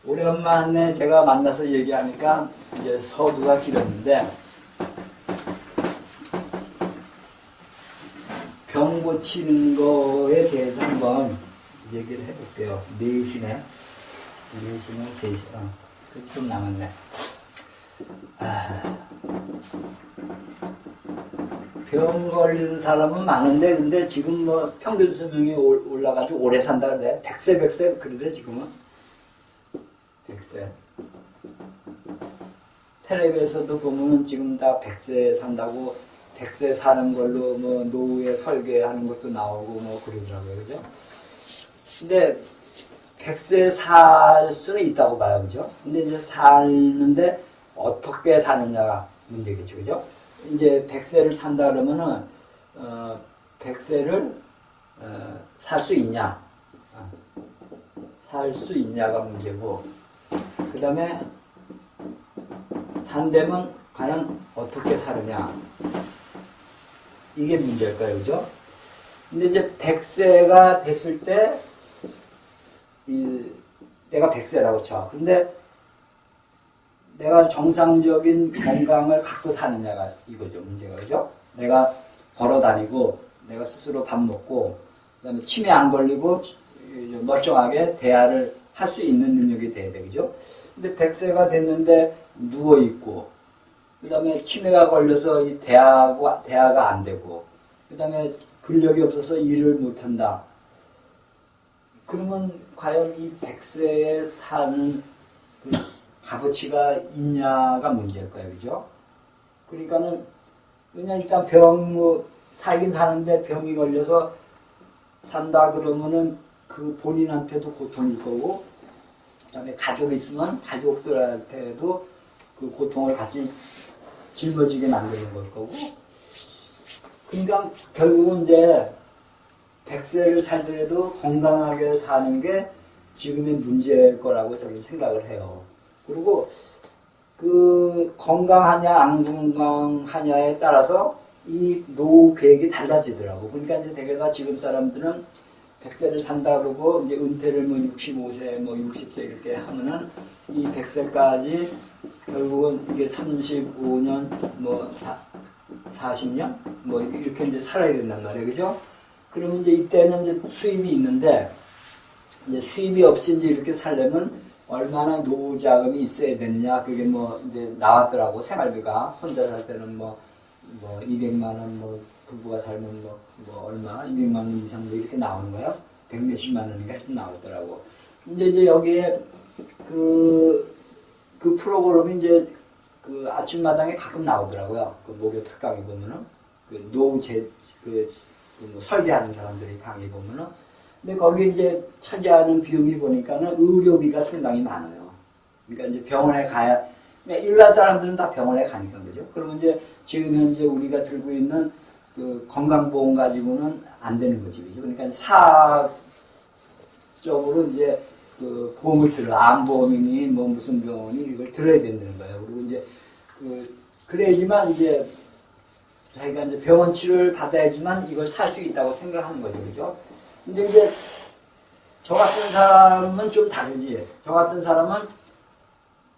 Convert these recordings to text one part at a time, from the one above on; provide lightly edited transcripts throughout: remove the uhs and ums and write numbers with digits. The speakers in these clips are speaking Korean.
오랜만에 제가 만나서 얘기하니까 이제 서두가 길었는데, 병 고치는 거에 대해서 한번 얘기를 해볼게요. 4시네. 3시. 좀 남았네. 병 걸린 사람은 많은데, 근데 지금 뭐 평균 수명이 올라가지고 오래 산다 그래. 100세 그러대, 지금은. 100세. 텔레비에서도 보면은 지금 다 100세 산다고, 100세 사는 걸로 뭐 노후에 설계하는 것도 나오고 뭐 그러더라고요. 그죠? 근데 100세 살 수는 있다고 봐요. 그죠? 근데 이제 사는데 어떻게 사느냐가 문제겠죠. 그죠? 이제 100세를 산다 그러면은, 100세를, 살 수 있냐. 살 수 있냐가 문제고, 그 다음에 산다면 과연 어떻게 사느냐. 이게 문제일 거예요. 그죠? 근데 이제 100세가 됐을 때, 내가 100세라고 쳐. 근데 내가 정상적인 건강을 갖고 사느냐가 이거죠. 문제가. 그죠? 내가 걸어 다니고, 내가 스스로 밥 먹고, 그 다음에 치매 안 걸리고, 멀쩡하게 대화를 할 수 있는 능력이 돼야 돼. 그죠? 근데 100세가 됐는데 누워있고, 그 다음에 치매가 걸려서 이 대화가 안 되고, 그 다음에 근력이 없어서 일을 못한다. 그러면 과연 이 100세에 사는 그 값어치가 있냐가 문제일 거예요. 그죠? 그러니까는, 그냥 일단 살긴 사는데 병이 걸려서 산다 그러면은 그 본인한테도 고통일 거고, 그 다음에 가족이 있으면 가족들한테도 그 고통을 같이 짊어지게 만드는 걸 거고, 그러니까 결국은 이제 100세를 살더라도 건강하게 사는 게 지금의 문제일 거라고 저는 생각을 해요. 그리고 그 건강하냐 안 건강하냐에 따라서 이 노후 계획이 달라지더라고. 그러니까 이제 대개가 지금 사람들은 100세를 산다 그러고 이제 은퇴를 뭐 65세, 뭐 60세 이렇게 하면은 이 100세까지 결국은 이게 35년, 뭐 40년? 뭐 이렇게 이제 살아야 된단 말이에요. 그죠? 그러면 이제 이때는 이제 수입이 있는데, 이제 수입이 없이 이제 이렇게 살려면 얼마나 노후 자금이 있어야 되느냐. 그게 뭐 이제 나왔더라고. 생활비가. 혼자 살 때는 뭐 200만원, 뭐 부부가 살면 뭐 얼마, 200만원 이상 뭐 이렇게 나오는 거예요. 100몇십만 원인가 나오더라고. 근데 이제 여기에 그 프로그램이 이제 그 아침마당에 가끔 나오더라고요. 그 목요 특강에 보면은 그 노후 뭐 설계하는 사람들이 강의 보면은. 근데 거기 이제 차지하는 비용이 보니까는 의료비가 상당히 많아요. 그러니까 이제 병원에 가야, 그러니까 일반 사람들은 다 병원에 가니까 그죠. 그러면 이제 지금 현재 우리가 들고 있는 그 건강보험 가지고는 안 되는 거지. 그죠. 그러니까 사적으로 이제 그 보험을 암보험이니 뭐 무슨 병원이 이걸 들어야 된다는 거예요. 그리고 이제 그래야지만 이제 자기가 이제 병원 치료를 받아야지만 이걸 살 수 있다고 생각하는 거죠. 그죠? 근데 이제 저 같은 사람은 좀 다르지. 저 같은 사람은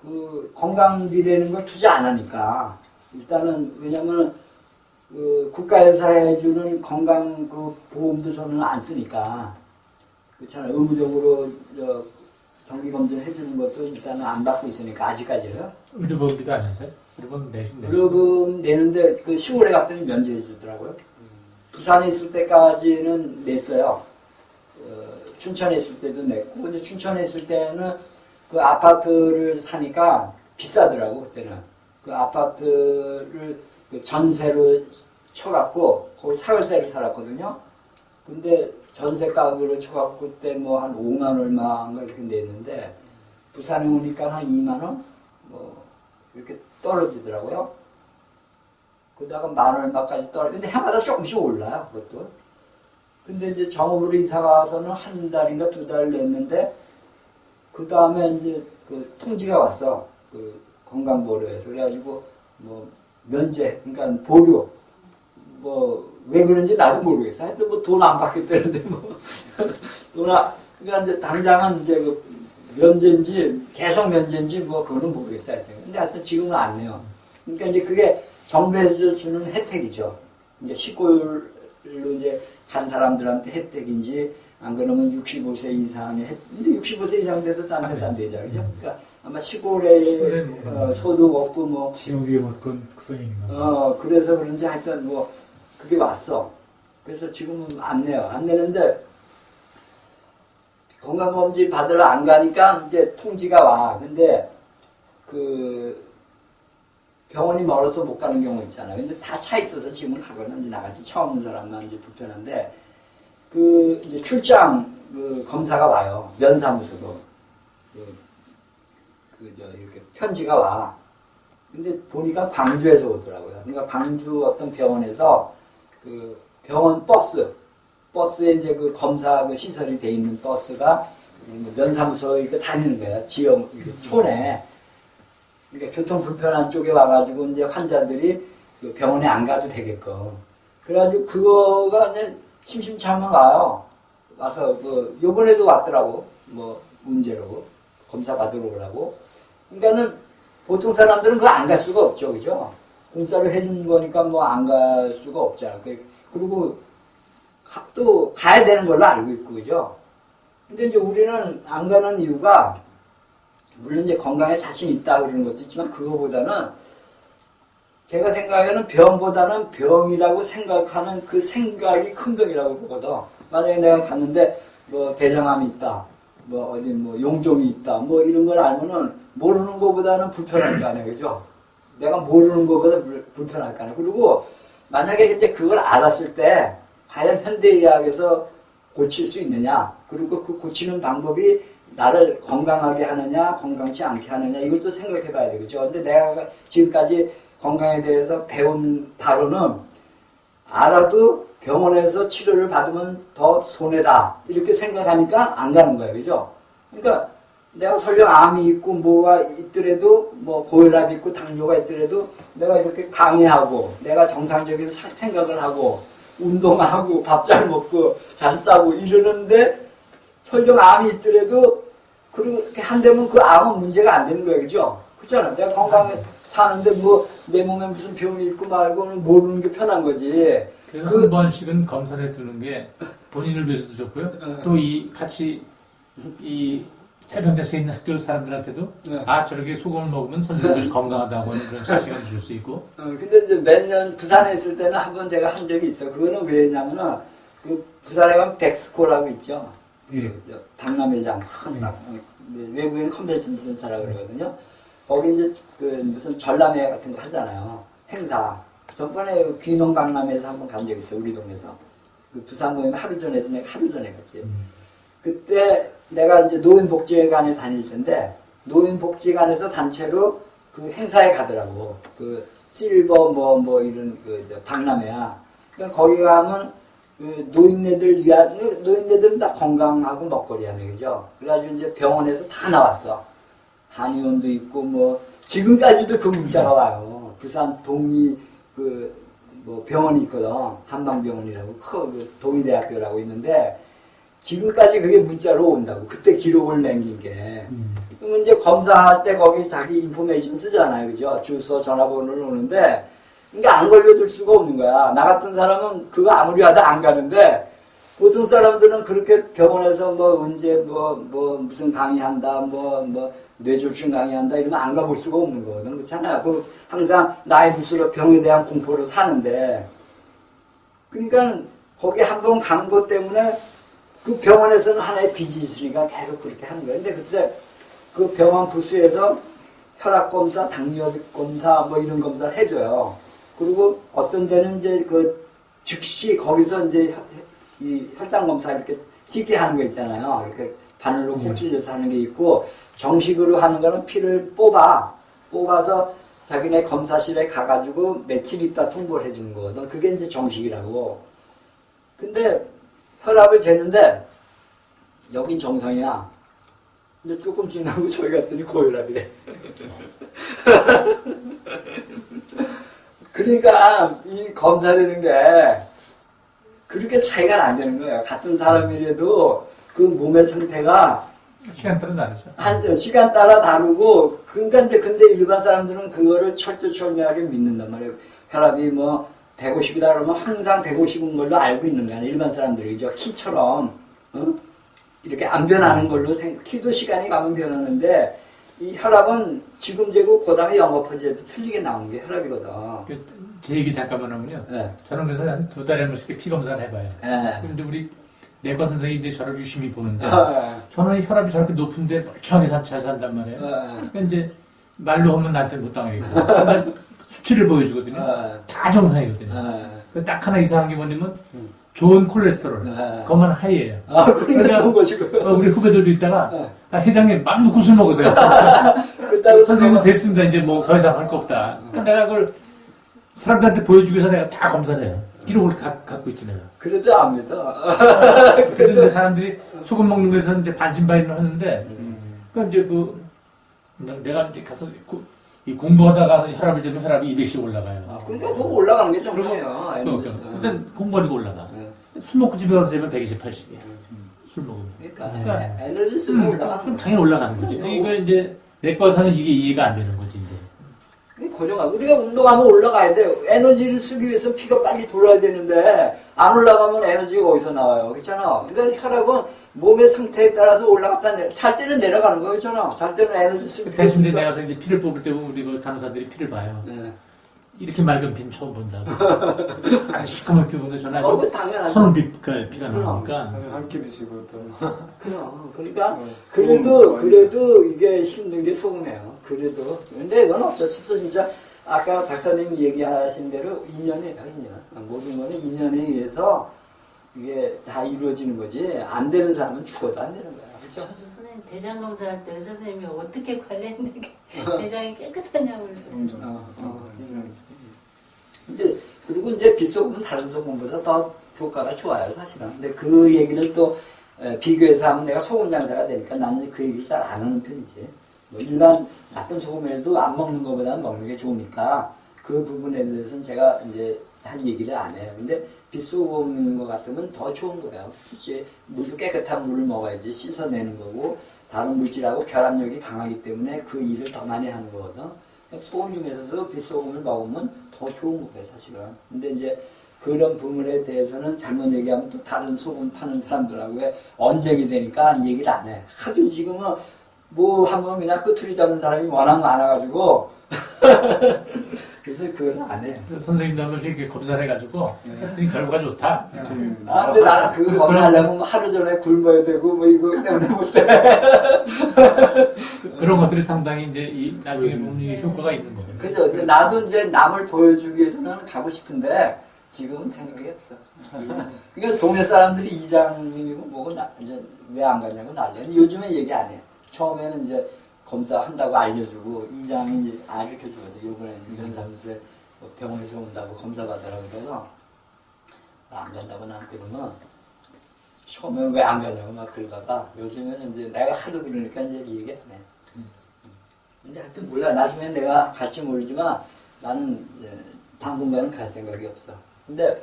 그 건강비라는 걸 투자 안 하니까, 일단은 왜냐면 그 국가에서 해주는 건강 그 보험도 저는 안 쓰니까, 그렇잖아요. 의무적으로 정기검진 해주는 것도 일단은 안 받고 있으니까, 아직까지는. 의료보험비도 안 내세요? 의료보험 내는데 그 10월에 갔더니 면제해 주더라고요. 부산에 있을 때까지는 냈어요. 춘천에 있을 때도 냈고, 근데 춘천에 있을 때는 그 아파트를 사니까 비싸더라고. 그때는 그 아파트를 그 전세로 쳐갖고 거기 사월세를 살았거든요. 근데 전세 가격으로 쳐갖고 그때 뭐 한 5만 얼마인가 이렇게 냈는데, 부산에 오니까 한 2만 원 뭐 이렇게 떨어지더라고요. 그러다가 만 얼마까지 근데 해마다 조금씩 올라요, 그것도. 근데 이제 정읍으로 이사 가서는 한 달인가 2달 냈는데, 그 다음에 이제 그 통지가 왔어. 그 건강보료에서. 그래가지고 뭐 면제, 그러니까 보료. 뭐 왜 그런지 나도 모르겠어. 하여튼 뭐 돈 안 받겠다는데 뭐. 그러니까 이제 당장은 이제 그 면제인지 계속 면제인지 뭐 그거는 모르겠어요. 근데 하여튼 지금은 안 내요. 그러니까 이제 그게 정부에서 주는 혜택이죠. 이제 시골로 이제 간 사람들한테 혜택인지 안 그러면 65세 이상의 근데 65세 이상 돼도 딴 데도 안 되잖아요. 그러니까 아마 시골에 소득 없고 뭐 지역의 어떤 특성인가. 그래서 그런지 하여튼 뭐 그게 왔어. 그래서 지금은 안 내요. 안 내는데 건강검진 받으러 안 가니까 이제 통지가 와. 근데 그 병원이 멀어서 못 가는 경우 있잖아요. 근데 다 차 있어서 지금은 가거나 이제 나같이 처음 온 사람만 이제 불편한데 그 이제 출장 그 검사가 와요. 면사무소도 이렇게 편지가 와. 근데 보니까 광주에서 오더라고요. 그러니까 광주 어떤 병원에서 그 병원 버스에 이제 그 검사 그 시설이 돼 있는 버스가 면사무소 이렇게 다니는 거예요. 지역 촌에. 그러니까 교통 불편한 쪽에 와가지고 이제 환자들이 그 병원에 안 가도 되게끔. 그래가지고 그거가 이제 심심찮으면 와요. 와서 그 요번에도 왔더라고. 뭐 문제로 검사 받으러 오라고. 그러니까는 보통 사람들은 그거 안 갈 수가 없죠, 그죠? 공짜로 해준 거니까 뭐 안 갈 수가 없잖아. 그리고 또 가야 되는 걸로 알고 있고, 그죠? 근데 이제 우리는 안 가는 이유가 물론 이제 건강에 자신 있다 그러는 것도 있지만 그거보다는 제가 생각에는 병보다는 병이라고 생각하는 그 생각이 큰 병이라고 보거든. 만약에 내가 갔는데 뭐 대장암이 있다, 뭐 어디 뭐 용종이 있다, 뭐 이런 걸 알면은 모르는 것보다는 불편할 거 아니에요, 그죠? 내가 모르는 것보다 불편할 거 아니에요. 그리고 만약에 이제 그걸 알았을 때 과연 현대의학에서 고칠 수 있느냐, 그리고 그 고치는 방법이 나를 건강하게 하느냐, 건강치 않게 하느냐, 이것도 생각해 봐야 되겠죠. 근데 내가 지금까지 건강에 대해서 배운 바로는 알아도 병원에서 치료를 받으면 더 손해다. 이렇게 생각하니까 안 가는 거예요. 그죠? 그러니까 내가 설령 암이 있고 뭐가 있더라도 뭐 고혈압이 있고 당뇨가 있더라도 내가 이렇게 강의하고 내가 정상적인 생각을 하고 운동하고 밥 잘 먹고 잘 싸고 이러는데 설령 암이 있더라도 그렇게 한다면 그 암은 문제가 안 되는 거예요. 그죠? 그렇잖아. 내가 건강에 사는데 뭐 내 몸에 무슨 병이 있고 말고는 모르는 게 편한 거지. 한 번씩은 검사를 해두는 게 본인을 위해서도 좋고요. 또 이 같이 이 태병자세 있는 학교 사람들한테도 아 저렇게 소금을 먹으면 선생님들이 건강하다고 하는 그런 자신감을 줄 수 있고. 근데 이제 몇 년 부산에 있을 때는 한 번 제가 한 적이 있어요. 그거는 왜냐면은 그 부산에 가면 백스코라고 있죠. 박람회장 큰 외국인 컨벤션 센터라 그러거든요. 거기 이제 그 무슨 전람회 같은 거 하잖아요. 행사. 전번에 귀농 박람회에서 한 번 간 적 있어요. 우리 동네에서. 그 부산 모임 하루 전에서 내가 하루 전에 갔지. 그때 내가 이제 노인복지관에 다닐 텐데 노인복지관에서 단체로 그 행사에 가더라고. 그 실버 뭐 이런 그 박람회야. 그러니까 거기 가면 그 노인네들 위한 노인네들은 다 건강하고 먹거리 하네, 그죠? 그래가지고 이제 병원에서 다 나왔어. 한의원도 있고 뭐 지금까지도 그 문자가 와요. 부산 동의 그 뭐 병원이 있거든. 한방병원이라고 그 동의대학교라고 있는데 지금까지 그게 문자로 온다고. 그때 기록을 남긴 게. 그러면 이제 검사할 때 거기 자기 인포메이션 쓰잖아요, 그죠? 주소, 전화번호를 오는데 그러니까 안 걸려들 수가 없는 거야. 나 같은 사람은 그거 아무리 하다 안 가는데 보통 사람들은 그렇게 병원에서 뭐 언제 뭐 무슨 강의한다, 뭐 뇌졸중 강의한다 이러면 안 가볼 수가 없는 거거든. 그렇잖아요. 그 항상 나의 무술로 병에 대한 공포로 사는데 그러니까 거기 한 번 간 것 때문에 그 병원에서는 하나의 빚이 있으니까 계속 그렇게 하는 거예요. 근데 그때 그 병원 부스에서 혈압 검사, 당뇨 검사 뭐 이런 검사를 해줘요. 그리고 어떤 데는 이제 그 즉시 거기서 이제 이 혈당 검사 이렇게 쉽게 하는 거 있잖아요. 이렇게 바늘로 콕 찔려서 하는 게 있고 정식으로 하는 거는 피를 뽑아서 자기네 검사실에 가가지고 며칠 있다 통보를 해주는 거거든. 그게 이제 정식이라고. 근데 혈압을 재는데 여긴 정상이야. 근데 조금 지나고 저기 갔더니 고혈압이래. 그러니까 이 검사라는 게 그렇게 차이가 안 되는 거예요. 같은 사람이라도 그 몸의 상태가 시간 따라 다르죠. 시간 따라 다르고, 그러니까 이제 근데 일반 사람들은 그거를 철두철미하게 믿는단 말이에요. 혈압이 뭐 150이다 그러면 항상 150인 걸로 알고 있는 거 아니에요. 일반 사람들이죠. 키처럼 이렇게 안 변하는 걸로 키도 시간이 가면 변하는데 이 혈압은 지금 재고 그다음에 영업허지에도 틀리게 나오는 게 혈압이거든. 제 얘기 잠깐만 하면요. 네. 저는 그래서 한 2달에 한 번씩 피 검사를 해봐요. 네. 근데 우리 내과 선생님이 이제 저를 유심히 보는데 네. 저는 혈압이 저렇게 높은데 멀쩡하게 잘 산단 말이에요. 네. 그러니까 이제 말로 하면 나한테 못 당하겠고 근데 수치를 보여주거든요. 네. 다 정상이거든요. 딱 하나 이상한 게 뭐냐면 좋은 콜레스테롤. 그것만 하이예요. 그러니까 좋은 것이고. 우리 후배들도 있다가 회장님 맘 놓고 술 먹으세요. 선생님 됐습니다. 이제 뭐 더 이상 할 거 없다. 내가 그걸 사람들한테 보여주기 위해서 내가 다 검사를 해요. 기록을 갖고 있지 내가. 그래도 압니다. 그래도 이제 사람들이 소금 먹는 거에서 이제 반신반의를 하는데, 그러니까 이제 내가 이제 가서 이 공부하다 가서 혈압을 재면 혈압이 200씩 올라가요. 그러니까 그거 올라가는 게 정상이에요. 근데 공부하니까 올라가. 술 먹고 집에 가서 재면 120, 80이야. 술 먹으면. 그러니까 에너지 쓰고 올라가는 그럼 당연히 올라가는 거지. 이거 이제 내과 사는 이게 이해가 안 되는 거지 이제. 고정하고 우리가 운동하면 올라가야 돼. 에너지를 쓰기 위해서 피가 빨리 돌아야 되는데 안 올라가면 에너지가 어디서 나와요? 그렇잖아. 그러니까 혈압은 몸의 상태에 따라서 올라갔다 내려. 잘 때는 내려가는 거 그렇잖아. 잘 때는 에너지 쓰기 대신 내가 이제 피를 뽑을 때 우리 그 간호사들이 피를 봐요. 네. 이렇게 맑은 피는 처음 본다고. 아주 시커멓게 보는데 저는 그건 당연하죠. 선은 피가 나오니까. 한 끼 드시고 또. 그러니까 그래도 이게 힘든 게 소금이에요. 그래도 근데 이건 어쩔 수 없어 진짜. 아까 박사님 얘기하신 대로 인연이에요. 인연. 모든 거는 인연에 의해서 이게 다 이루어지는 거지. 안 되는 사람은 죽어도 안 되는 거야. 그렇죠? 저도 선생님 대장 검사할 때 의사 선생님이 어떻게 관리했는데 대장이 깨끗하냐고 그러셨어요. 근데 그리고 이제 빗소금은 다른 소금보다 더 효과가 좋아요, 사실은. 근데 그 얘기를 또 비교해서 하면 내가 소금 장사가 되니까 나는 그 얘기를 잘 안 하는 편이지. 뭐 일반 나쁜 소금이라도 안 먹는 것보다는 먹는 게 좋으니까 그 부분에 대해서는 제가 이제 잘 얘기를 안 해요. 근데 빗소금인 것 같으면 더 좋은 거예요. 이제 물도 깨끗한 물을 먹어야지 씻어내는 거고 다른 물질하고 결합력이 강하기 때문에 그 일을 더 많이 하는 거거든. 소금 중에서도 빗소금을 먹으면 더 좋은 거예요, 사실은. 근데 이제 그런 부분에 대해서는 잘못 얘기하면 또 다른 소금 파는 사람들하고 언쟁이 되니까 얘기를 안 해. 하도 지금은 뭐 하면 그냥 끄투리 잡는 사람이 워낙 많아가지고 그래서 그걸 안 해. 선생님도 한번 이렇게 검사를 해가지고 했더니 결과가 좋다. 근데 나는 그거 검사하려면 하루 전에 굶어야 되고 뭐 이거 때문에 못해. 그런 것들이 상당히 이제 이 나중에 보면 효과가 있는 거예요. 그죠. 근데 나도 이제 남을 보여주기 위해서는 가고 싶은데 지금은 생각이 없어. 그러니까 동네 사람들이 이장님이고 뭐고 이제 왜 안 가냐고 난리야. 요즘에 얘기 안 해. 처음에는 이제 검사한다고 알려주고 이장이 이제 알려주거든. 요번에 연산무소에 병원에서 온다고 검사 받으라고 그래서 안 간다고 난 그러면 처음에 왜 안 가냐고 막 그러다가 요즘에는 이제 내가 하도 그러니까 이제 얘기 안 해. 근데 하여튼 몰라. 나중에 내가 갈지 모르지만 나는 이제 당분간은 갈 생각이 없어. 근데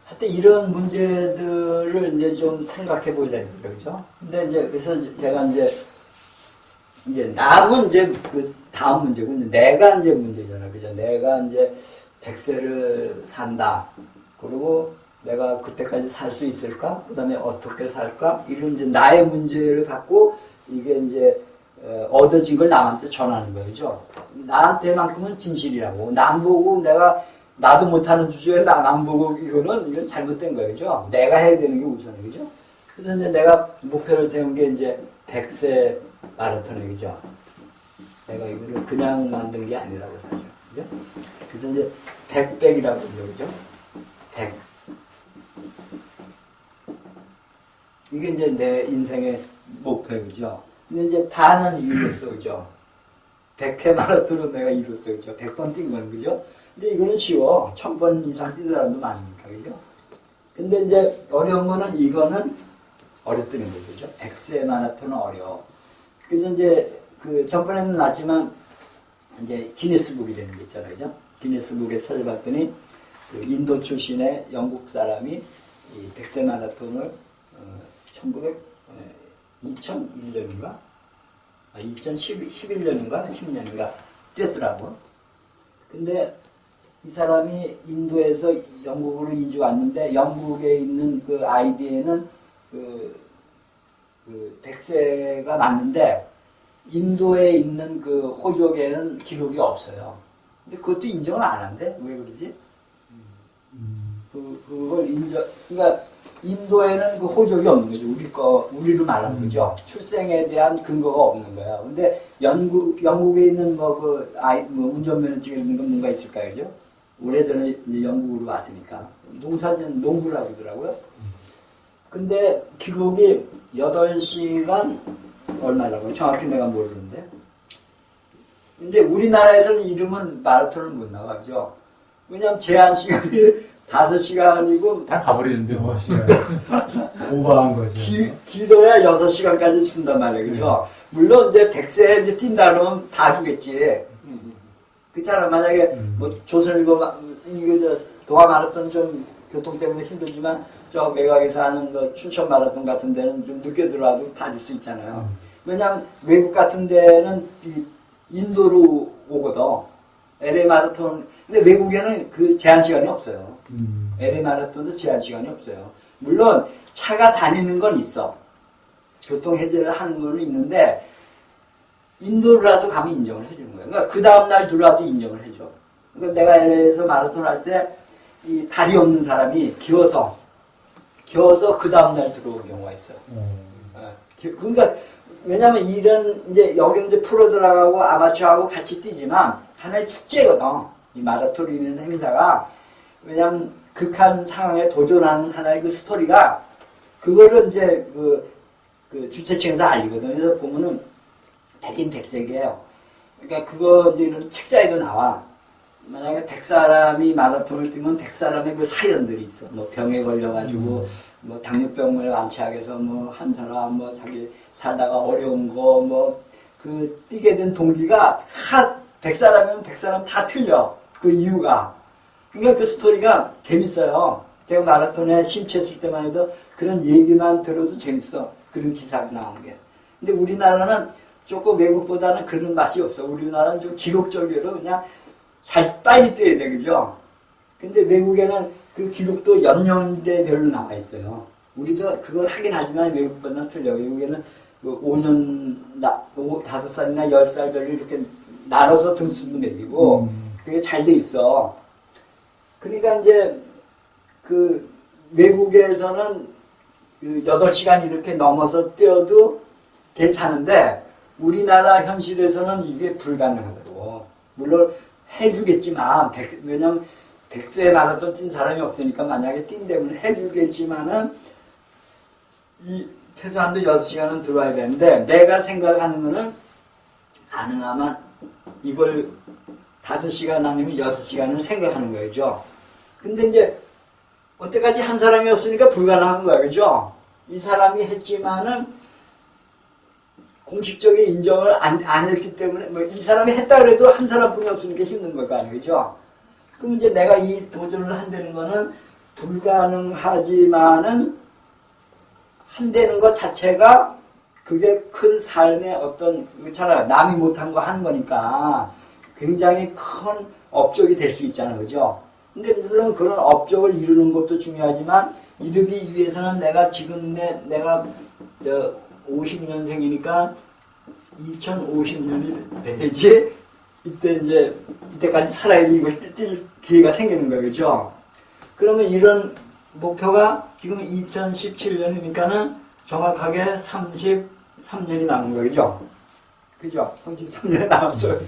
하여튼 이런 문제들을 이제 좀 생각해 보려는 거죠. 그죠? 근데 이제 그래서 제가 이제 남은 이제 그 다음 문제고 내가 이제 문제잖아. 그죠? 내가 이제 100세를 산다. 그리고 내가 그때까지 살 수 있을까? 그 다음에 어떻게 살까? 이런 이제 나의 문제를 갖고 이게 이제 얻어진 걸 남한테 전하는 거예요. 그죠? 나한테만큼은 진실이라고. 남 보고 나도 못하는 주제에 남 보고 이건 잘못된 거예요. 그죠? 내가 해야 되는 게 우선이에요. 그죠? 그래서 이제 내가 목표를 세운 게 이제 100세 마라톤이에요. 그죠? 내가 이거를 그냥 만든 게 아니라고 사실. 그죠? 그래서 이제 100이라고 그러죠. 그죠? 100. 이게 이제 내 인생의 목표예요. 그죠? 근데 이제 반은 이뤘어. 그죠? 100회 마라톤은 내가 이뤘어. 그죠? 100번 뛴 건, 그죠? 근데 이거는 쉬워. 1000번 이상 뛴 사람도 많으니까. 그죠? 근데 이제 어려운 거는 이거는 어렵다는 거죠. 그죠? 100세 마라톤은 어려워. 그래서 이제 전번에는 났지만 이제 기네스북이라는 게 있잖아요. 그죠? 기네스북에 찾아봤더니 인도 출신의 영국 사람이 이 100세 마라톤을 2001년인가? 2011년인가? 10년인가? 뛰었더라고. 근데 이 사람이 인도에서 영국으로 이주 왔는데 영국에 있는 그 아이디에는 그 백세가 맞는데 인도에 있는 그 호족에는 기록이 없어요. 근데 그것도 인정을 안 한대. 왜 그러지? 그걸 그러니까 인도에는 그 호족이 없는 거죠. 우리로 말하는 거죠. 출생에 대한 근거가 없는 거야. 근데 영국에 있는 운전면허증에 있는 건 뭔가 있을까요? 그죠? 오래전에 이제 영국으로 왔으니까. 농부라고 그러더라고요. 근데 기록이 8시간 얼마라고 정확히 내가 모르는데. 근데 우리나라에서는 이름은 마라톤을 못 나와, 그죠? 왜냐면 제한 시간이 5시간이고 다 가버리는데 뭐. 오버한 거죠. 길어야 6시간까지 준단 말이에요, 그죠? 물론 이제 100세에 이제 뛴다 그러면 다 주겠지. 그렇잖아. 만약에 뭐 조선일보 이거 동아 마라톤 좀 교통 때문에 힘들지만 저 외곽에서 하는 거 춘천 마라톤 같은 데는 좀 늦게 들어와도 받을 수 있잖아요. 왜냐하면 외국 같은 데는 인도로 오거든. LA 마라톤. 근데 외국에는 그 제한 시간이 없어요. LA 마라톤도 제한 시간이 없어요. 물론 차가 다니는 건 있어. 교통 해제를 하는 건 있는데 인도라도 가면 인정을 해주는 거예요. 그러니까 그 다음날 들어와도 인정을 해줘. 그러니까 내가 LA에서 마라톤 할 때 이 다리 없는 사람이 기어서 그 다음날 들어온 경우가 있어요. 그러니까 왜냐면 이제 여기는 이제 프로 들어가고 아마추어하고 같이 뛰지만 하나의 축제거든. 이 마라톤이라는 행사가. 왜냐면 극한 상황에 도전하는 하나의 그 스토리가 그거를 이제 그 주최 측에서 알리거든. 그래서 보면은 백인 백색이에요. 그러니까 그거 이제 이런 책자에도 나와. 만약에 100사람이 마라톤을 뛰면 100사람의 그 사연들이 있어. 뭐 병에 걸려가지고 뭐 당뇨병을 완치하기 위해서 뭐 한 사람 뭐 자기 살다가 어려운 거 뭐 그 뛰게 된 동기가 다 100사람이면 100사람 다 틀려. 그 이유가. 그러니까 그 스토리가 재밌어요. 제가 마라톤에 심취했을 때만 해도 그런 얘기만 들어도 재밌어. 그런 기사가 나오는 게. 근데 우리나라는 조금 외국보다는 그런 맛이 없어. 우리나라는 좀 기록적으로 그냥 빨리 뛰어야 돼, 그죠? 근데 외국에는 그 기록도 연령대별로 나와 있어요. 우리도 그걸 하긴 하지만 외국보다는 틀려. 외국에는 5년, 5살이나 10살별로 이렇게 나눠서 등수도 매기고, 그게 잘 돼 있어. 그러니까 이제, 그, 외국에서는 그 8시간 이렇게 넘어서 뛰어도 괜찮은데, 우리나라 현실에서는 이게 불가능하다고. 물론, 해주겠지만, 왜냐면, 100세 마라톤 뛴 사람이 없으니까 만약에 뛴다면 해주겠지만은, 최소한도 6시간은 들어와야 되는데, 내가 생각하는 거는, 가능하면 이걸 5시간 아니면 6시간을 생각하는 거죠. 근데 이제, 어때까지 한 사람이 없으니까 불가능한 거야, 그죠? 이 사람이 했지만은, 공식적인 인정을 안 했기 때문에, 뭐, 이 사람이 했다 그래도 한 사람뿐이 없으니까 힘든 걸 거 아니에요, 그죠? 그럼 이제 내가 이 도전을 한다는 거는 불가능하지만은 한다는 것 자체가 그게 큰 삶의 어떤, 그렇잖아요. 남이 못한 거 하는 거니까 굉장히 큰 업적이 될 수 있잖아요, 그죠? 근데 물론 그런 업적을 이루는 것도 중요하지만 이루기 위해서는 내가 지금 내가 50년생이니까 2050년이 돼야지 이때까지 살아야지 이걸 뛸 기회가 생기는 거예요, 그죠? 그러면 이런 목표가 지금 2017년이니까는 정확하게 33년이 남은 거죠, 그죠? 33년이 남았어요.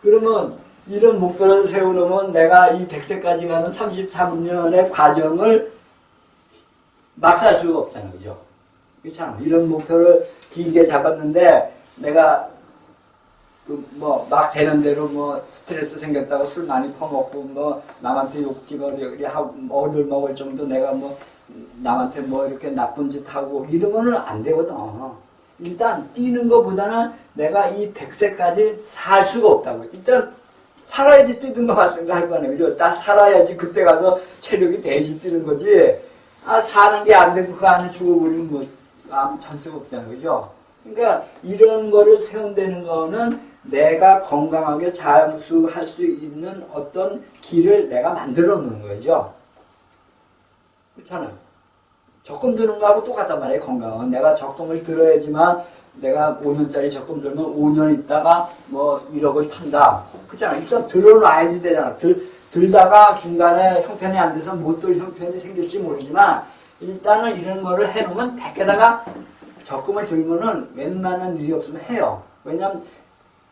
그러면 이런 목표를 세우려면 내가 이 100세까지 가는 33년의 과정을 막 살 수가 없잖아요, 그죠? 그렇잖아. 이런 목표를 길게 잡았는데 내가 막 되는 대로 스트레스 생겼다고 술 많이 퍼먹고 남한테 욕지거 하고 얻을 먹을 정도 내가 남한테 이렇게 나쁜 짓 하고 이러면은 안 되거든. 일단 뛰는 것보다는 내가 이 100세까지 살 수가 없다고. 일단 살아야지 뛰든 거 맞든가 할 거 아니에요, 그죠? 딱 살아야지 그때 가서 체력이 돼야지 뛰는 거지. 사는 게 안 되고 그 안에 죽어버리면 아무 찬스가 없잖아요. 그죠? 그러니까 이런 거를 세운다는 거는 내가 건강하게 장수할 수 있는 어떤 길을 내가 만들어 놓는 거죠. 그렇잖아요. 적금 드는 거하고 똑같단 말이에요. 건강은. 내가 적금을 들어야지만 내가 5년짜리 적금 들면 5년 있다가 뭐 1억을 탄다. 그렇잖아요. 일단 들어놔야지 되잖아. 들다가 중간에 형편이 안 돼서 못 들 형편이 생길지 모르지만 일단은 이런 거를 해놓으면 밖에다가 적금을 들면은 웬만한 일이 없으면 해요. 왜냐면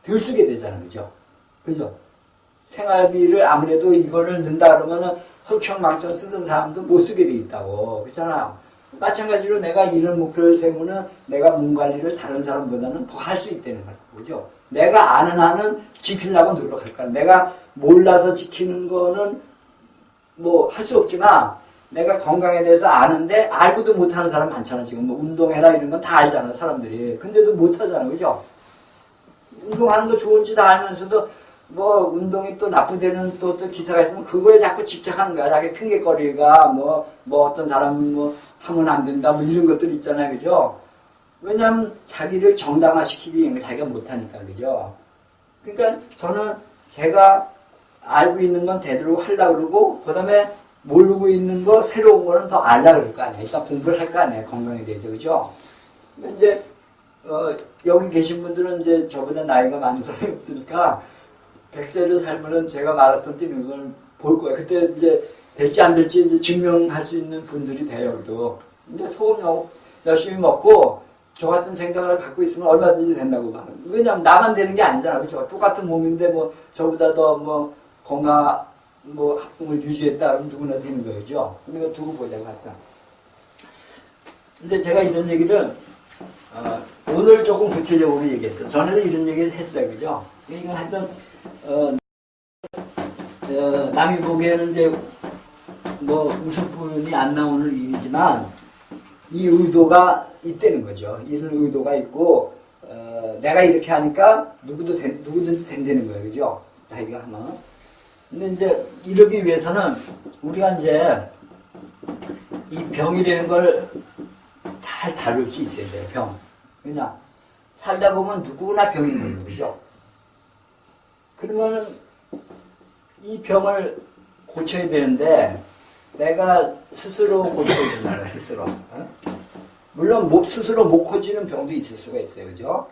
덜 쓰게 되잖아요. 그죠? 그죠? 생활비를 아무래도 이거를 넣는다 그러면은 헐청망청 쓰던 사람도 못 쓰게 돼 있다고. 그렇잖아요. 마찬가지로 내가 이런 목표를 세우면 내가 몸 관리를 다른 사람보다는 더 할 수 있다는 거죠. 그죠? 내가 아는 한은 지키려고 노력할 거야. 내가 몰라서 지키는 거는 뭐 할 수 없지만 내가 건강에 대해서 아는데 알고도 못하는 사람 많잖아. 지금 뭐 운동해라 이런 건 다 알잖아 사람들이. 근데도 못하잖아. 그죠? 운동하는 거 좋은지 다 알면서도 뭐 운동이 또 나쁘다는 또 기사가 있으면 그거에 자꾸 집착하는 거야. 자기 핑계거리가 뭐 어떤 사람은 뭐 하면 안 된다 뭐 이런 것들이 있잖아요. 그죠? 왜냐면 자기를 정당화시키기 위해 자기가 못하니까. 그죠? 그러니까 저는 제가 알고 있는 건 되도록 하려고 그러고 그 다음에 모르고 있는 거 새로운 거는 더 알려고 그럴 거 아니에요. 일단 공부를 할 거 아니에요. 건강에 대해서. 그죠? 이제 여기 계신 분들은 이제 저보다 나이가 많은 사람이 없으니까 100세를 살면은 제가 마라톤 뛰는 걸 볼 거예요. 그때 이제 될지 안 될지 이제 증명할 수 있는 분들이 돼요. 그래도. 근데 소금 열심히 먹고 저 같은 생각을 갖고 있으면 얼마든지 된다고 봐. 왜냐면 나만 되는 게 아니잖아. 그렇죠? 똑같은 몸인데 뭐 저보다 더 뭐 건강 뭐 학kum을 유지했다 그러면 누구나 되는 거죠. 그러니까 두고 보자고 하자. 근데 제가 이런 얘기를 오늘 조금 구체적으로 얘기했어요. 전에도 이런 얘기를 했어요. 그죠? 이건 하여튼 남이 보기에는 이제 뭐 웃음뿐이 안 나오는 일이지만 이 의도가 있다는 거죠. 이런 의도가 있고 내가 이렇게 하니까 누구든지 된다는 거예요. 그죠? 자기가 하면. 근데 이제 이러기 위해서는 우리가 이제 이 병이라는 걸 잘 다룰 수 있어야 돼요. 병. 왜냐? 살다 보면 누구나 병이 있는 거죠. 그러면은 이 병을 고쳐야 되는데 내가 스스로 고쳐야 된다. 스스로. 물론 스스로 못 고치는 병도 있을 수가 있어요. 그죠?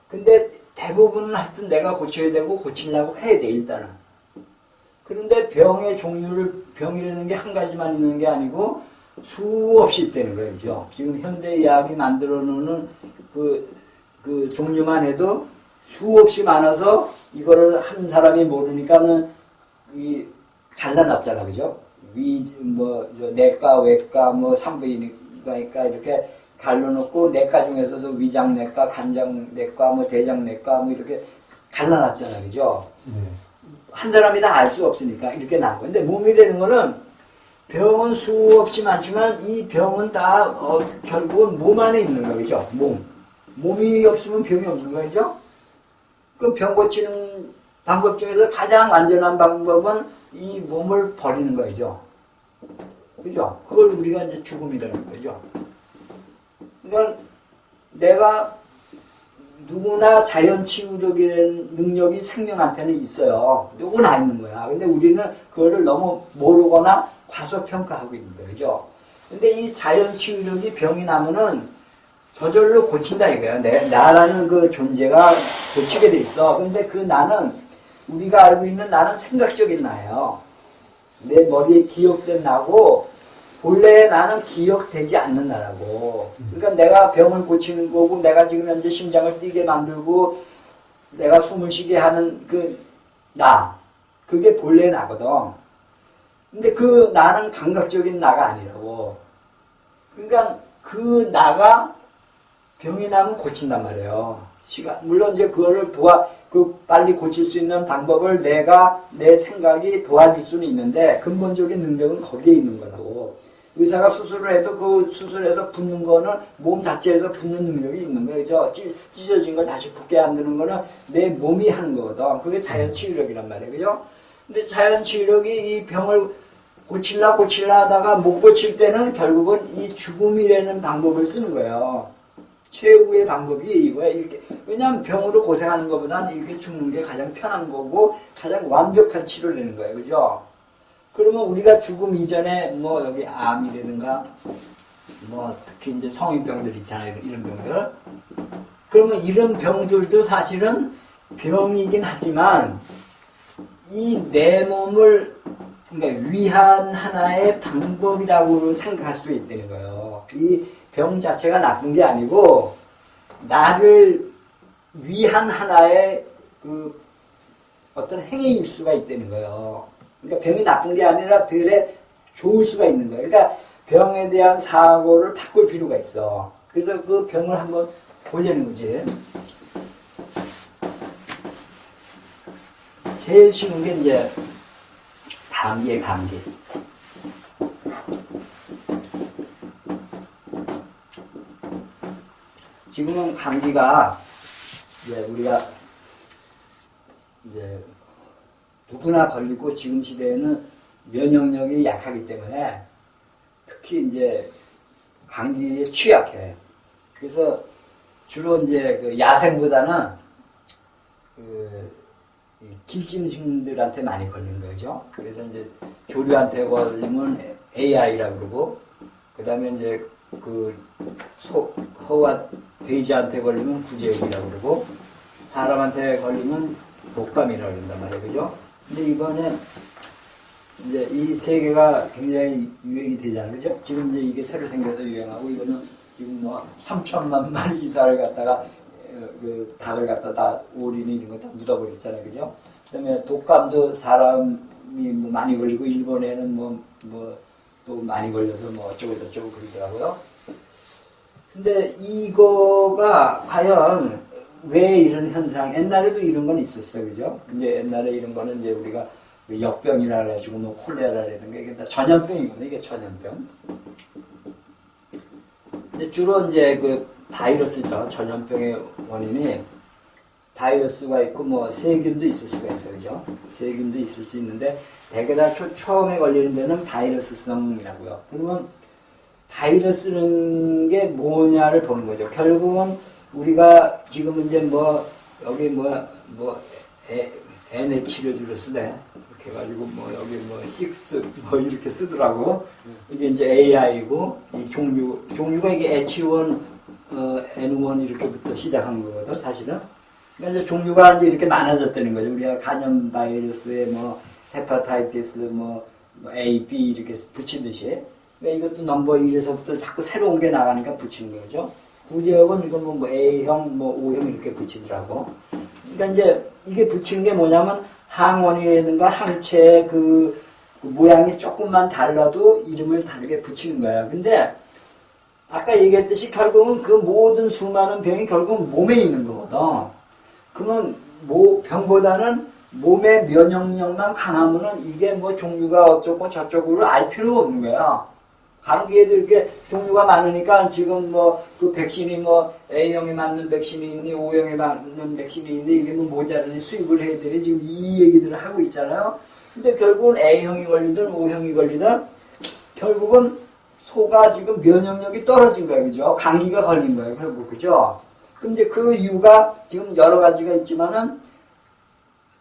근데 대부분은 하여튼 내가 고쳐야 되고 고치려고 해야 돼. 일단은. 그런데 병의 종류를 병이라는 게 한 가지만 있는 게 아니고 수없이 있다는 거예요. 그죠? 지금 현대의학이 만들어 놓는 그 종류만 해도 수없이 많아서 이거를 한 사람이 모르니까는 잘라놨잖아. 그죠? 내과, 외과, 뭐 산부인과니까 이렇게 갈라놓고 내과 중에서도 위장내과, 간장내과, 뭐 대장내과 뭐 이렇게 갈라놨잖아. 그죠? 네. 한 사람이 다 알 수 없으니까 이렇게 나온 거예요. 근데 몸이 되는 거는 병은 수없이 많지만 이 병은 다 결국은 몸 안에 있는 거죠. 몸이 없으면 병이 없는 거죠. 그럼 병 고치는 방법 중에서 가장 안전한 방법은 이 몸을 버리는 거죠. 그죠? 그걸 우리가 이제 죽음이라는 거죠. 그러니까 내가 누구나 자연 치유력이라는 능력이 생명한테는 있어요. 누구나 있는 거야. 근데 우리는 그거를 너무 모르거나 과소평가하고 있는 거예요. 그죠? 근데 이 자연 치유력이 병이 나면은 저절로 고친다 이거야. 나라는 그 존재가 고치게 돼 있어. 근데 그 나는 우리가 알고 있는 나는 생각적인 나예요. 내 머리에 기억된 나고 본래 나는 기억되지 않는 나라고. 그러니까 내가 병을 고치는 거고 내가 지금 현재 심장을 뛰게 만들고 내가 숨을 쉬게 하는 그 나. 그게 본래 나거든. 근데 그 나는 감각적인 나가 아니라고. 그러니까 그 나가 병이 나면 고친단 말이에요. 물론 이제 그거를 빨리 고칠 수 있는 방법을 내 생각이 도와줄 수는 있는데 근본적인 능력은 거기에 있는 거라고. 의사가 수술을 해도 그 수술에서 붓는 거는 몸 자체에서 붓는 능력이 있는 거죠. 찢어진 걸 다시 붓게 만드는 거는 내 몸이 하는 거거든. 그게 자연 치유력이란 말이에요. 그죠? 근데 자연 치유력이 이 병을 고칠라 하다가 못 고칠 때는 결국은 이 죽음이라는 방법을 쓰는 거예요. 최후의 방법이 이거야. 이렇게. 왜냐하면 병으로 고생하는 것보다는 이렇게 죽는 게 가장 편한 거고 가장 완벽한 치료를 내는 거예요. 그죠? 그러면 우리가 죽음 이전에 뭐 여기 암이라든가 뭐 특히 이제 성인병들 있잖아요. 이런 병들. 그러면 이런 병들도 사실은 병이긴 하지만 이 내 몸을 그러니까 위한 하나의 방법이라고 생각할 수 있다는 거예요. 이 병 자체가 나쁜 게 아니고 나를 위한 하나의 그 어떤 행위일 수가 있다는 거예요. 그러니까 병이 나쁜 게 아니라 되레 좋을 수가 있는 거예요. 그러니까 병에 대한 사고를 바꿀 필요가 있어. 그래서 그 병을 한번 보려는 거지. 제일 쉬운 게 이제 감기에 감기. 지금은 감기가 이제 우리가 이제 누구나 걸리고 지금 시대에는 면역력이 약하기 때문에 특히 이제 감기에 취약해. 그래서 주로 이제 그 야생보다는 그 길짐승들한테 많이 걸리는 거죠. 그래서 이제 조류한테 걸리면 AI라고 그러고, 그 다음에 이제 그 소와 돼지한테 걸리면 구제역이라고 그러고, 사람한테 걸리면 독감이라고 그런단 말이에요. 그죠? 근데 이번에 이제 이 세 개가 굉장히 유행이 되잖아요. 그죠? 지금 이제 이게 새로 생겨서 유행하고, 이거는 지금 뭐 3천만 마리 이상을 갖다가 그 닭을 갖다 다 오리는 이런 거 다 묻어버렸잖아요. 그죠? 그 다음에 독감도 사람이 뭐 많이 걸리고, 일본에는 또 많이 걸려서 뭐 어쩌고 저쩌고 그러더라고요. 근데 이거가 과연 왜 이런 현상, 옛날에도 이런 건 있었어요. 그죠? 이제 옛날에 이런 거는 이제 우리가 역병이라 해가지고 뭐 콜레라라든가 이게 다 전염병이거든요. 이게 전염병. 근데 주로 이제 그 바이러스죠. 전염병의 원인이 바이러스가 있고 뭐 세균도 있을 수가 있어요. 그죠? 세균도 있을 수 있는데 대개 다 처음에 걸리는 데는 바이러스성이라고요. 그러면 바이러스는 게 뭐냐를 보는 거죠. 결국은 우리가 지금 이제 뭐 여기 NA 치료주로 쓰네. 이렇게 해가지고 뭐 여기 뭐 6 뭐 이렇게 쓰더라고. 이게 이제 AI고 이 종류가 이게 H1 N1 이렇게부터 시작한 거거든, 사실은. 그러니까 이제 종류가 이제 이렇게 많아졌다는 거죠. 우리가 간염 바이러스에 뭐, 헤파타이티스, 뭐 A, B 이렇게 붙인 듯이. 그러니까 이것도 넘버 1에서부터 자꾸 새로운 게 나가니까 붙이는 거죠. 구제역은 이건 뭐 A형, 뭐 O형 이렇게 붙이더라고. 그러니까 이제 이게 붙이는 게 뭐냐면 항원이라든가 항체의 그 모양이 조금만 달라도 이름을 다르게 붙이는 거야. 근데 아까 얘기했듯이 결국은 그 모든 수많은 병이 결국은 몸에 있는 거거든. 그러면 병보다는 몸의 면역력만 강하면은 이게 뭐 종류가 어쩌고 저쩌고를 알 필요가 없는 거야. 감기에도 이렇게 종류가 많으니까 지금 뭐 그 백신이 뭐 A형에 맞는 백신이 있니, O형에 맞는 백신이 있니, 이게 뭐 모자라니 수입을 해야 되니 지금 이 얘기들을 하고 있잖아요. 근데 결국은 A형이 걸리든 O형이 걸리든 결국은 소가 지금 면역력이 떨어진 거예요. 그죠? 감기가 걸린 거예요. 결국. 그죠? 근데 그 이유가 지금 여러 가지가 있지만은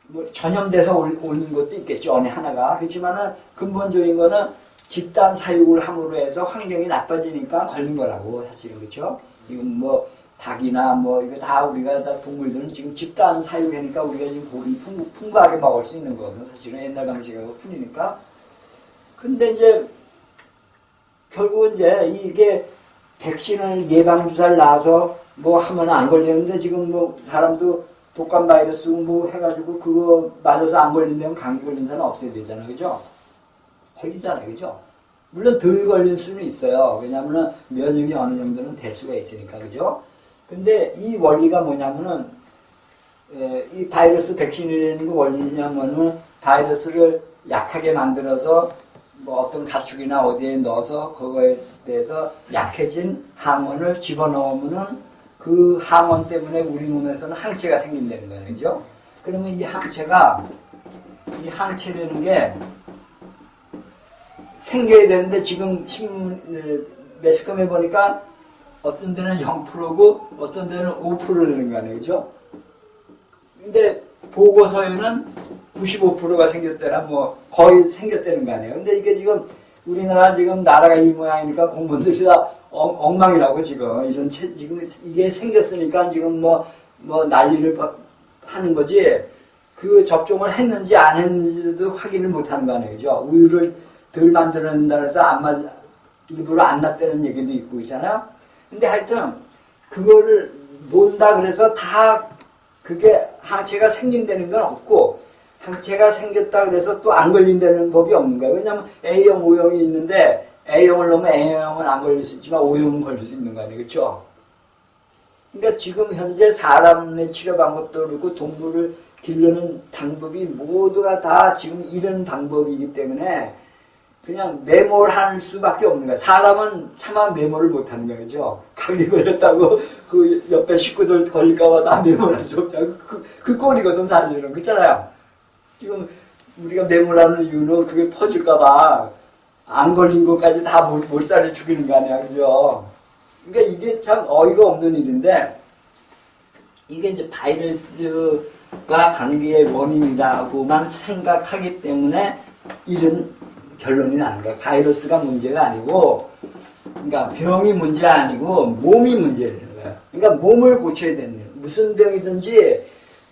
뭐 전염돼서 오는 것도 있겠죠. 어느 하나가. 그렇지만은 근본적인 거는 집단 사육을 함으로 해서 환경이 나빠지니까 걸린 거라고, 사실은. 그렇죠? 이건 뭐 닭이나 뭐 이거 다 우리가 다 동물들은 지금 집단 사육하니까 우리가 지금 고기 풍부하게 먹을 수 있는 거거든. 사실은 옛날 방식하고 틀리니까. 근데 이제 결국은 이제 이게 백신을 예방주사를 놔서 뭐 하면 안 걸리는데 지금 뭐 사람도 독감 바이러스 뭐 해가지고 그거 맞아서 안 걸린다면 감기 걸린 사람 없어야 되잖아요. 그죠? 걸리잖아요. 그죠? 물론 덜 걸릴 수는 있어요. 왜냐면은 면역이 어느 정도는 될 수가 있으니까. 그죠? 근데 이 원리가 뭐냐면은 이 바이러스 백신이라는 게 원리냐면은 바이러스를 약하게 만들어서 뭐 어떤 가축이나 어디에 넣어서 그거에 대해서 약해진 항원을 집어넣으면은 그 항원 때문에 우리 몸에서는 항체가 생긴다는 거예요. 그죠? 그러면 이 항체라는 게 생겨야 되는데 지금 신문 매스컴에 보니까 어떤 데는 0%고 어떤 데는 5%라는 거 아니에요, 그죠? 근데 보고서에는 95%가 생겼다나 뭐 거의 생겼다는 거 아니에요. 근데 이게 지금 우리나라 지금 나라가 이 모양이니까 공무원들이 다 엉망이라고 지금 이런 지금 이게 생겼으니까 지금 뭐 난리를 하는 거지. 그 접종을 했는지 안 했는지도 확인을 못 하는 거 아니에요, 그죠? 우유를 덜 만들어낸다 해서 일부러 안 났다는 얘기도 있고 있잖아요. 근데 하여튼 그거를 논다 그래서 다 그게 항체가 생긴다는 건 없고 항체가 생겼다 그래서 또 안 걸린다는 법이 없는 거예요. 왜냐하면 A형, O형이 있는데 A형을 넣으면 A형은 안 걸릴 수 있지만 O형은 걸릴 수 있는 거 아니에요, 그렇죠? 그러니까 지금 현재 사람의 치료 방법도 그렇고 동물을 기르는 방법이 모두가 다 지금 이런 방법이기 때문에 그냥 메모할 수밖에 없는 거야. 사람은 차마 메모를 못하는 거예요, 그죠? 감기 걸렸다고 그 옆에 식구들 걸릴까봐 다 메모할 수 없잖아요. 그 꼴이거든, 사실은. 그렇잖아요. 지금 우리가 메모하는 이유는 그게 퍼질까봐 안 걸린 것까지 다 몰살해 죽이는 거 아니야, 그죠? 그러니까 이게 참 어이가 없는 일인데 이게 이제 바이러스가 감기의 원인이라고만 생각하기 때문에 이런 결론이 나는 거야. 바이러스가 문제가 아니고, 그러니까 병이 문제가 아니고 몸이 문제라는 거야. 그러니까 몸을 고쳐야 되는 거야. 무슨 병이든지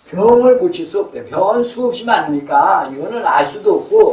병을 고칠 수 없대. 병은 수없이 많으니까 이거는 알 수도 없고